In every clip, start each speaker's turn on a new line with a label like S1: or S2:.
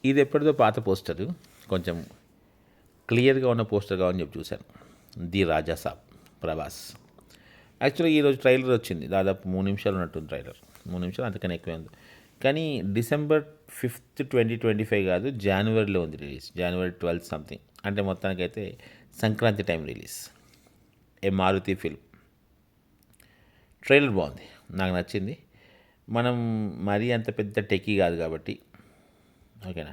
S1: ఇది ఎప్పటిదో పాత పోస్టరు, కొంచెం క్లియర్గా ఉన్న పోస్టర్ కావాలని చెప్పి చూశాను. ది రాజా సాబ్, ప్రభాస్. యాక్చువల్గా ఈరోజు ట్రైలర్ వచ్చింది, దాదాపు 3 నిమిషాలు ఉన్నట్టుంది ట్రైలర్. 3 నిమిషాలు అంతకన్నా ఎక్కువే ఉంది. కానీ December 5th 2025 కాదు, జనవరిలో ఉంది రిలీజ్. January 12th something. అంటే మొత్తానికైతే సంక్రాంతి టైం రిలీజ్. ఏ మారుతి ఫిల్మ్. ట్రైలర్ బాగుంది, నాకు నచ్చింది. మనం మరీ అంత పెద్ద టెకీ కాదు కాబట్టి ఓకేనా.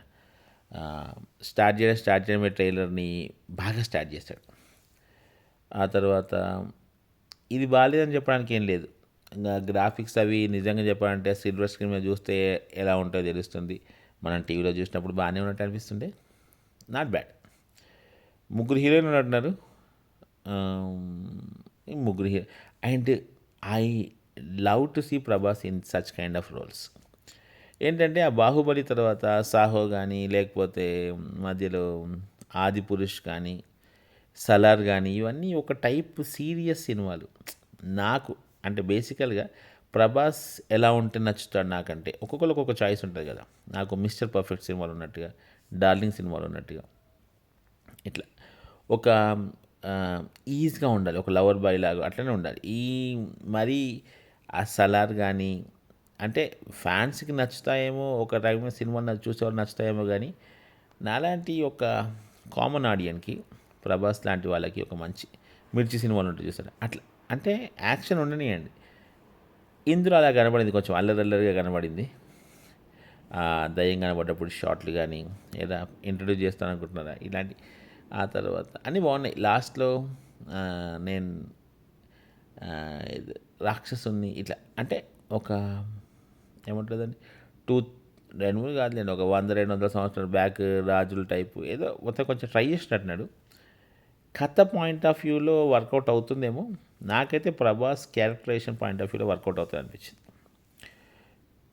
S1: స్టార్ట్ చేయడమే ట్రైలర్ని బాగా స్టార్ట్ చేశాడు. ఆ తర్వాత ఇది బాగాలేదని చెప్పడానికి ఏం లేదు. ఇంకా గ్రాఫిక్స్ అవి నిజంగా చెప్పాలంటే సిల్వర్ స్క్రీన్ మీద చూస్తే ఎలా ఉంటుందో తెలుస్తుంది. మనం టీవీలో చూసినప్పుడు బాగానే ఉన్నట్టు అనిపిస్తుండే. Not bad. ముగ్గురు హీరోయిన్లు ఉన్నట్టున్నారు. ముగ్గురు hero. And I love to see Prabhas in such kind of roles. ఏంటంటే ఆ బాహుబలి తర్వాత సాహో కానీ, లేకపోతే మధ్యలో ఆది పురుష్ కానీ, సలార్ కానీ, ఇవన్నీ ఒక టైప్ సీరియస్ సినిమాలు. నాకు అంటే బేసికల్గా ప్రభాస్ ఎలా ఉంటే నచ్చుతాడు నాకంటే, ఒక్కొక్కరు ఒక్కొక్క చాయిస్ ఉంటుంది కదా. నాకు మిస్టర్ పర్ఫెక్ట్ సినిమాలు ఉన్నట్టుగా, డార్లింగ్ సినిమాలు ఉన్నట్టుగా, ఇట్లా ఒక ఈజీగా ఉండాలి, ఒక లవర్ బాయ్ లాగా అట్లనే ఉండాలి. మరీ ఆ సలార్ కానీ అంటే ఫ్యాన్స్కి నచ్చుతాయేమో, ఒక టైంలో సినిమా చూసేవాళ్ళు నచ్చుతాయేమో, కానీ నాలాంటి ఒక కామన్ ఆడియన్కి, ప్రభాస్ లాంటి వాళ్ళకి ఒక మంచి మిర్చి సినిమాలు ఉంటాయి చూస్తారు అట్లా. అంటే యాక్షన్ ఉండనియండి. ఇందులో అలా కనబడింది, కొంచెం అల్లరల్లరిగా కనబడింది. దయ్యం కనబడ్డప్పుడు షార్ట్లు కానీ, ఏదా ఇంట్రడ్యూస్ చేస్తాననుకుంటున్నారా ఇలాంటి. ఆ తర్వాత అన్నీ బాగున్నాయి. లాస్ట్లో నేను రాక్షసుని ఇట్లా అంటే ఒక ఏమంటుందండి, 2-3 కాదులేండి, ఒక 100-200 సంవత్సరాల బ్యాక్ రాజుల టైపు ఏదో మొత్తం కొంచెం ట్రై చేసినట్టున్నాడు. కథ పాయింట్ ఆఫ్ వ్యూలో వర్కౌట్ అవుతుందేమో. నాకైతే ప్రభాస్ క్యారెక్టరైజేషన్ పాయింట్ ఆఫ్ వ్యూలో వర్కౌట్ అవుతుంది అనిపించింది.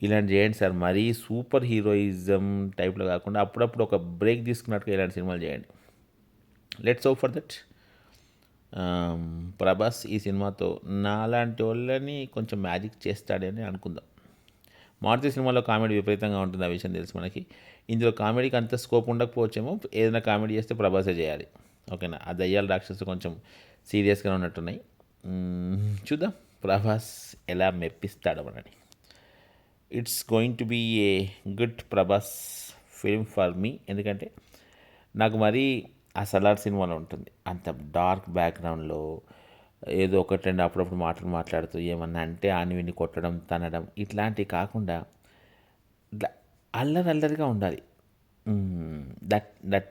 S1: ఇలాంటి చేయండి సార్, మరీ సూపర్ హీరోయిజం టైప్లో కాకుండా అప్పుడప్పుడు ఒక బ్రేక్ తీసుకున్నట్టుగా ఇలాంటి సినిమాలు చేయండి. Let's hope for that. Prabhas ఈ సినిమాతో నాలాంటి వాళ్ళని కొంచెం మ్యాజిక్ చేస్తాడని అనుకుందాం. మారుతి సినిమాలో కామెడీ విపరీతంగా ఉంటుంది, ఆ విషయం తెలుసు మనకి. ఇందులో కామెడీకి అంత స్కోప్ ఉండకపోవచ్చేమో. ఏదైనా కామెడీ చేస్తే ప్రభాసే చేయాలి, ఓకేనా. ఆ దయ్యాల రాక్షసు కొంచెం సీరియస్గా ఉన్నట్టున్నాయి. చూద్దాం ప్రభాస్ ఎలా మెప్పిస్తాడో మనని. It's going to be a good Prabhas film for me. ఎందుకంటే నాకు మరీ ఆ సలార్ సినిమాలో ఉంటుంది, అంత డార్క్ బ్యాక్గ్రౌండ్లో ఏదో ఒకటి రెండు అప్పుడప్పుడు మాట్లాడుతూ ఏమన్నా అంటే ఆనివిని కొట్టడం, తనడం ఇట్లాంటివి కాకుండా ఇట్లా అల్లరిగా ఉండాలి. దట్ దట్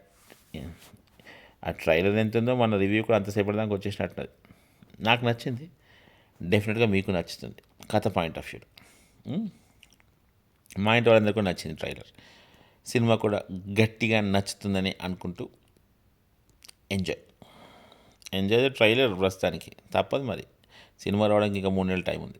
S1: ఆ ట్రైలర్ ఎంత ఉందో మన రివ్యూ కూడా అంతసేపటి దాకా వచ్చేసినట్టున్నది. నాకు నచ్చింది, డెఫినెట్గా మీకు నచ్చుతుంది కథ పాయింట్ ఆఫ్ వ్యూ. మా ఇంటి వాళ్ళందరికీ కూడా నచ్చింది ట్రైలర్. సినిమా కూడా గట్టిగా నచ్చుతుందని అనుకుంటూ ఎంజాయ్ ద ట్రైలర్. ప్రస్తుతానికి తప్పదు మరి, సినిమా రావడానికి ఇంకా 3 నెలల టైం ఉంది.